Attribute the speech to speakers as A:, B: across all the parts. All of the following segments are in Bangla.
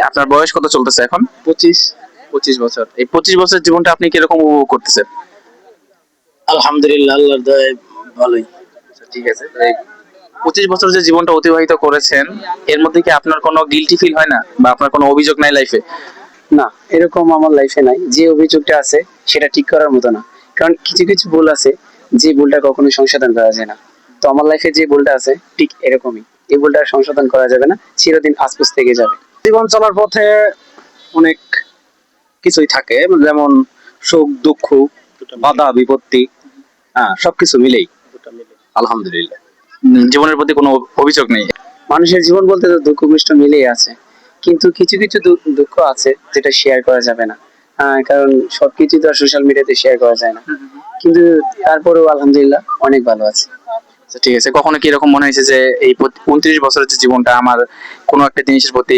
A: আপনার বয়স কত চলতেছে এখন?
B: 25।
A: 25 বছর। এই 25 বছরের জীবনটা আপনি কিরকম উপভোগ করতেছেন?
B: আলহামদুলিল্লাহ, আল্লাহর দয়ায় ভালোই।
A: ঠিক আছে। এই 25 বছর যে জীবনটা অতিবাহিত করেছেন, এর মধ্যে কি আপনার কোনো গিল্টি ফিল হয় না, বা আপনার কোনো অভিযোগ নাই লাইফে?
C: না, এরকম আমার লাইফে নাই। যে অভিযোগটা আছে সেটা ঠিক করার মতো না। কারণ কিছু কিছু ভুল আছে যে ভুলটা কখনোই সংশোধন করা যায় না। তো আমার লাইফে যে ভুলটা আছে ঠিক এরকমই। এই ভুলটা আর সংশোধন করা যাবে না, চিরদিন আফসোস থেকে যাবে।
B: জীবন চলার পথে অনেক কিছুই থাকে, যেমন সুখ দুঃখ, বাধা বিপত্তি, হ্যাঁ সবকিছু মিলেই আলহামদুলিল্লাহ।
A: জীবনের প্রতি কোনো অভিযোগ নেই?
C: মানুষের জীবন বলতে তো দুঃখ কষ্ট মিলেই আছে, কিন্তু কিছু কিছু দুঃখ আছে যেটা শেয়ার করা যাবে না। কারণ সবকিছু তো আর সোশ্যাল মিডিয়াতে শেয়ার করা যায় না। কিন্তু তারপরেও আলহামদুলিল্লাহ অনেক ভালো আছে।
A: আচ্ছা, ঠিক আছে। কখনো কি এরকম মনে হয়েছে যে এই 29 বছরের যে জীবনটা, আমার কোনো একটা জিনিসের প্রতি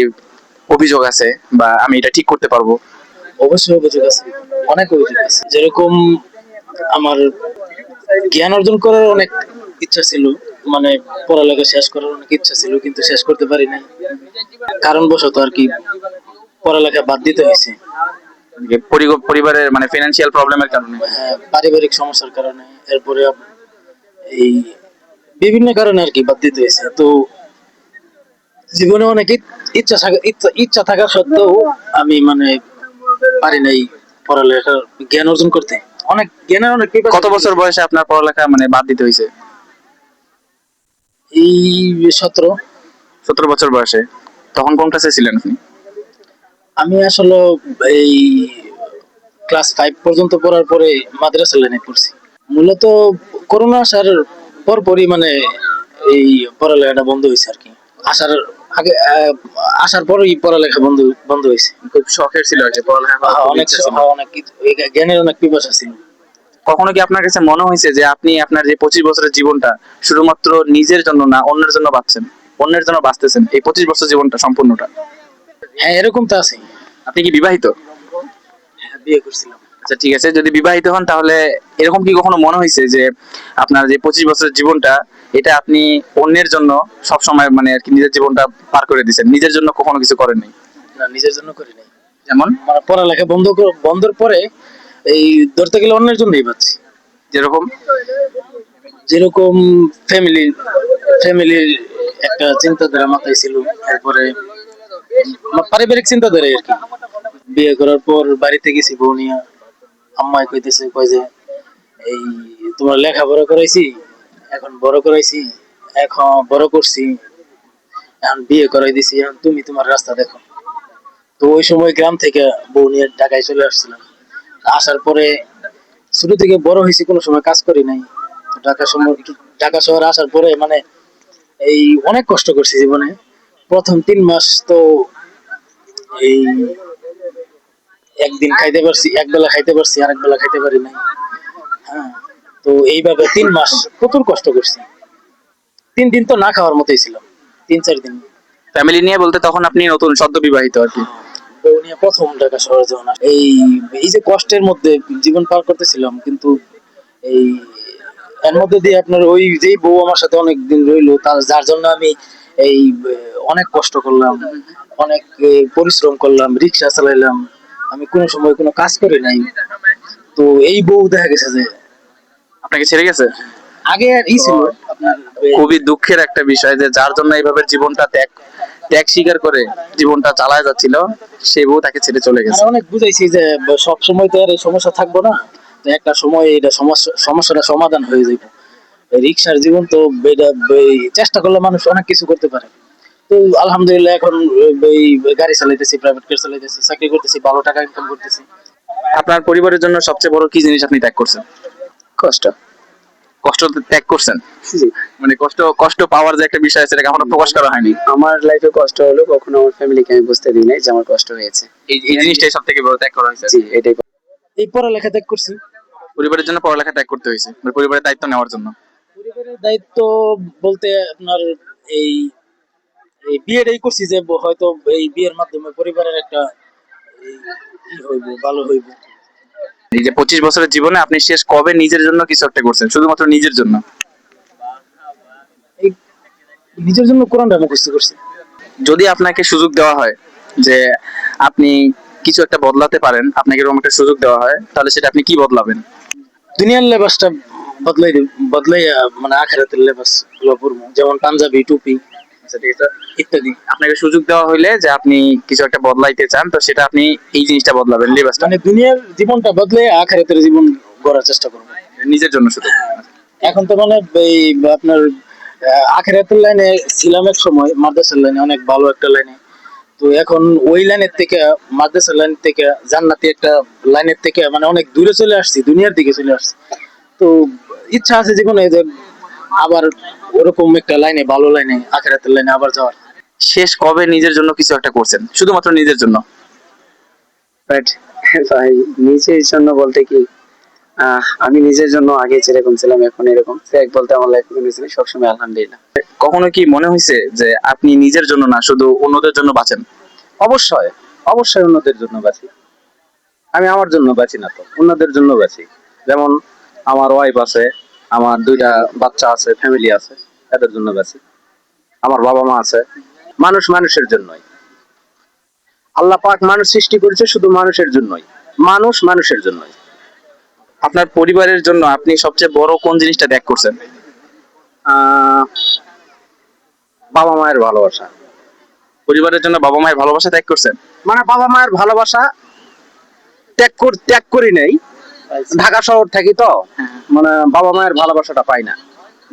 A: অভিযোগ আছে, বা আমি এটা ঠিক করতে পারবো?
B: অবশ্যই অভিযোগ আছে, অনেক অভিযোগ আছে। যেরকম আমার জ্ঞান অর্জন করার অনেক ইচ্ছা ছিল, মানে পড়ালেখা শেষ করার অনেক ইচ্ছা ছিল, কিন্তু শেষ করতে পারি নাই কারণবশত আর কি। পড়ালেখা বাদ দিতে হয়েছে।
A: পরিবারের মানে ফিনান্সিয়াল প্রবলেমের কারণে?
B: হ্যাঁ, পারিবারিক সমস্যার কারণে, এরপরে এই বিভিন্ন কারণে আর কি বাদ দিতে হয়েছে। তো জীবনে অনেক ইচ্ছা থাকা সত্ত্বেও আমি মানে পারি নাই পড়ালেখার জ্ঞান অর্জন করতে। অনেক জ্ঞানের অনেক
A: কত বছর বয়সে আপনার পড়ালেখা মানে বাদ দিতে হয়েছে?
B: এই 17।
A: 17 বছর বয়সে? তখন কোন ক্লাসে ছিলেন আপনি?
B: আমি আসলে এই ক্লাস 5 পর্যন্ত পড়ার পরে মাদ্রাসা লাইনে পড়ছি। মূলত করোনা আসার পরপরই মানে এই পড়ালেখাটা বন্ধ হয়েছে আর কি। আসার আগে আসার পরেই পড়ালেখা বন্ধ বন্ধ হয়েছে।
A: খুব শখের ছিল আর কি পড়ালেখা করার, খুব
B: অনেক
A: ইচ্ছা ছিল।
B: অনেক জ্ঞানের অনেক পিপাসা ছিল।
A: কখনো কি আপনার কাছে মনে হয়েছে যে আপনি আপনার যে 25 বছরের জীবনটা শুধুমাত্র নিজের জন্য না, অন্যের জন্য বাঁচছেন, অন্যের জন্য বাঁচতেছেন এই 25 বছর জীবনটা সম্পূর্ণটা?
B: হ্যাঁ, এরকম তো আছে।
A: আপনি কি বিবাহিত?
B: হ্যাঁ, বিয়ে করছিলাম।
A: আচ্ছা, ঠিক আছে। যদি বিবাহিত হন, তাহলে এরকম কি কখনো মনে হয়েছে যে আপনার যে 25 বছরের জীবনটা, এটা আপনি অন্যের জন্য সব সময় মানে আর কি নিজের জীবনটা পার করে দিয়েছেন, নিজের জন্য কখনো কিছু করেননি?
B: না, নিজের জন্য করি নাই।
A: যেমন?
B: মানে পড়ালেখা বন্ধের পরে এই ধরতে গেলে অন্যের জন্যই পাচ্ছি।
A: যেরকম?
B: যেরকম ফ্যামিলির একটা চিন্তাধারা মাথায় ছিল, তারপরে পারিবারিক চিন্তাধারা আর কি। বিয়ে করার পর বাড়িতে গেছি বউ নিয়ে, আম্মাই কয় যে এই তোমার লেখাপড়া করাইছি, এখন বড় করাইছি, এখন বড় করছি, এখন বিয়ে করাই দিছি, এখন তুমি তোমার রাস্তা দেখো। তো ওই সময় গ্রাম থেকে বউ নিয়ে ঢাকায় চলে আসছিলাম। আসার পরে ছোট থেকে বড় হয়েছি, কোনো সময় কাজ করি নাই। তো ঢাকা শহরে আসার পরে মানে এই অনেক কষ্ট করছি জীবনে। প্রথম 3 মাস তো এই একদিন খাইতে পারছি, এক বেলা খাইতে পারছি, আরেক বেলা খাইতে পারি নাই। হ্যাঁ, তো এইভাবে 3 মাস প্রচুর কষ্ট করছি। 3 দিন তো না খাওয়ার মতোই ছিলাম, 3-4 দিন।
A: ফ্যামিলি নিয়ে বলতে তখন আপনি নতুন সদ্য বিবাহিত আর কি?
B: বউ নিয়ে প্রথম ঢাকা শহরে যখন এই এই যে কষ্টের মধ্যে জীবন পার করতেছিলাম, কিন্তু এই এর মধ্যে দিয়ে আপনার ওই যেই বউ আমার সাথে অনেক দিন রইলো, তার যার জন্য আমি এই অনেক কষ্ট করলাম, অনেক পরিশ্রম করলাম, রিক্সা চালাইলাম, আমি কোনো সময় কোনো কাজ করি নাই। তো এই বউ দেখা গেছে যে
A: আপনাকে ছেড়ে গেছে?
B: আগে আর ছিল আপনার
A: খুবই দুঃখের একটা বিষয় যে যার জন্য এইভাবে জীবনটা ত্যাগ ত্যাগ স্বীকার করে জীবনটা চালায় যাচ্ছিল, সেই বউ তাকে ছেড়ে চলে গেছে।
B: অনেক বুঝাইছি যে সব সময় তো আর এই সমস্যা থাকবো না, তো একটা সময় এটা সমস্যাটা সমাধান হয়ে যাবে। রিক্সার জীবন তো এটা চেষ্টা করলে মানুষ অনেক কিছু করতে পারে। তো আলহামদুলিল্লাহ এখন এই গাড়ি চালাইতেছি, প্রাইভেট কার চালাইতেছি, চাকরি করতেছি, ভালো টাকা ইনকাম করতেছি।
A: আপনার পরিবারের জন্য সবচেয়ে বড় কি জিনিস আপনি ত্যাগ করছেন?
C: কষ্ট।
A: কষ্ট ত্যাগ করছেন?
C: জি।
A: মানে কষ্ট কষ্ট পাওয়ার যে একটা বিষয় আছে, সেটা এখনো প্রকাশ করা হয়নি।
C: আমার লাইফে কষ্ট হলো, কখনো আমার ফ্যামিলিকে আমি বুঝতে দিই নাই যে আমার কষ্ট হয়েছে।
A: এই জিনিসটাই সব থেকে বড় ত্যাগ করা হয়েছে।
C: জি, এটাই।
B: এই পড়ালেখা ত্যাগ করছি,
A: পরিবারের জন্য পড়ালেখা ত্যাগ করতে হয়েছে, মানে পরিবারের দায়িত্ব নেওয়ার জন্য।
B: পরিবারের দায়িত্ব বলতে আপনার এই এই বিয়েটাই করছি যে হয়তো এই বিয়ের মাধ্যমে পরিবারের একটা হইব, ভালো হইব।
A: এই যে 25 বছরের জীবনে আপনি শেষ কবে নিজের জন্য কিছু একটা করছেন, শুধুমাত্র নিজের জন্য?
B: এই নিজের জন্য কোরআনটা মুখস্থ করছি।
A: যদি আপনাকে সুযোগ দেওয়া হয় যে আপনি কিছু একটা বদলাতে পারেন, আপনাকে এরকম একটা সুযোগ দেওয়া হয়, তাহলে সেটা আপনি কি বদলাবেন?
B: দুনিয়ার লেবাসটা বদলাই মানে আখেরাতের লেবাস গুলো পরবো, যেমন পাঞ্জাবি, টুপি
A: আচ্ছা, ঠিক আছে।
B: ইত্যাদি।
A: আপনাকে সুযোগ দেওয়া হইলে যে আপনি কিছু একটা বদলাইতে চান, তো সেটা আপনি এই জিনিসটা বদলাবেন, লিবাসটা,
B: মানে দুনিয়ার জীবনটা বদলে আখেরাতের জীবন গড়ার চেষ্টা করবো।
A: নিজের জন্য শুধু।
B: এখন তো মানে এই আপনার আখেরাতের লাইনে ছিলাম এক সময়, মাদ্রাসার লাইনে অনেক ভালো একটা লাইনে। তো এখন ওই লাইনের থেকে, মাদ্রাসার লাইন থেকে, জান্নাতি একটা লাইনের থেকে মানে অনেক দূরে চলে আসছি, দুনিয়ার দিকে চলে আসছি। তো ইচ্ছা আছে জীবনে যে আবার ওরকম একটা লাইনে, ভালো লাইনে, আখেরাতের লাইনে আবার যাওয়ার।
A: শেষ কবে নিজের জন্য কিছু একটা করছেন, শুধুমাত্র নিজের জন্য?
C: বাট ভাই, নিজের জন্য বলতে কি, আমি নিজের জন্য আগে যেরকম ছিলাম এখন এরকম ফেক বলতে আমার লাইফে কোনো কিছু নেই, সবসময় আলহামদুলিল্লাহ।
A: কখনো কি মনে হয়েছে যে আপনি নিজের জন্য না, শুধু অন্যদের জন্য বাঁচেন?
D: অবশ্যই, অবশ্যই অন্যদের জন্য বাঁচি। আমি আমার জন্য বাঁচি না তো, অন্যদের জন্য বাঁচি। যেমন আমার ওয়াইফ আছে, আমার 2টা বাচ্চা আছে, ফ্যামিলি আছে, এদের জন্য বাঁচি। আমার বাবা মা আছে। মানুষ মানুষের জন্যই, আল্লাহ পাক মানুষ সৃষ্টি করেছে শুধু মানুষের জন্যই, মানুষ মানুষের জন্যই।
A: আপনার পরিবারের জন্য আপনি সবচেয়ে বড় কোন জিনিসটা ত্যাগ করছেন?
D: আহ বাবা মায়ের ভালোবাসা,
A: পরিবারের জন্য বাবা মায়ের ভালোবাসা ত্যাগ করছেন?
D: মানে বাবা মায়ের ভালোবাসা ত্যাগ করি নাই। ঢাকা শহর থাকি তো, মানে বাবা মায়ের ভালোবাসাটা পাই না।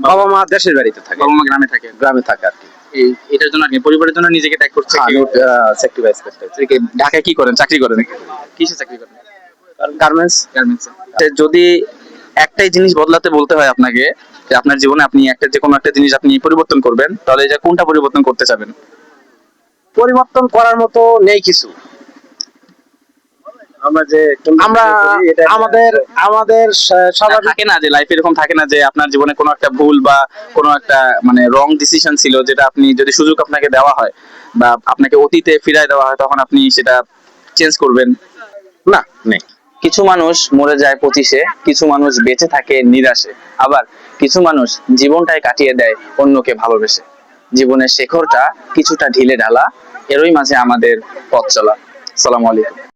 D: বাবা মা দেশের বাড়িতে থাকে,
A: বাবা মা গ্রামে থাকে,
D: গ্রামে থাকে আর কি।
A: এই এটার জন্য আপনি পরিবারের জন্য নিজেকে ত্যাগ করছেন?
D: স্যাক্রিফাইস করতে হচ্ছে।
A: ঢাকায় কি করেন, চাকরি করেন? কিসে চাকরি করেন?
D: গার্মেন্টস।
A: গার্মেন্টসে। যদি একটাই জিনিস বদলাতে বলতে হয় আপনাকে, যে আপনার জীবনে আপনি একটা যে কোনো একটা জিনিস আপনি পরিবর্তন করবেন, তাহলে যে কোনটা পরিবর্তন করতে চাবেন?
D: পরিবর্তন করার মতো নেই কিছু। আমরা আমাদের আমাদের স্বাভাবিক
A: থাকে না যে লাইফে এরকম থাকে না যে আপনার জীবনে কোনো একটা ভুল বা কোনো একটা মানে রং ডিসিশন ছিল, যেটা আপনি যদি সুযোগ আপনাকে দেওয়া হয় বা আপনাকে অতীতে ফিরায় দেওয়া হয়, তখন আপনি সেটা চেঞ্জ করবেন?
D: না, নেই।
A: কিছু মানুষ মরে যায় 25-এ, কিছু মানুষ বেঁচে থাকে নিরাশে, আবার কিছু মানুষ জীবনটাই কাটিয়ে দেয় অন্যকে ভালোবেসে। জীবনের শেখরটা কিছুটা ঢিলে ঢালা, এরই মাঝে আমাদের পথ চলা। আসসালামু আলাইকুম।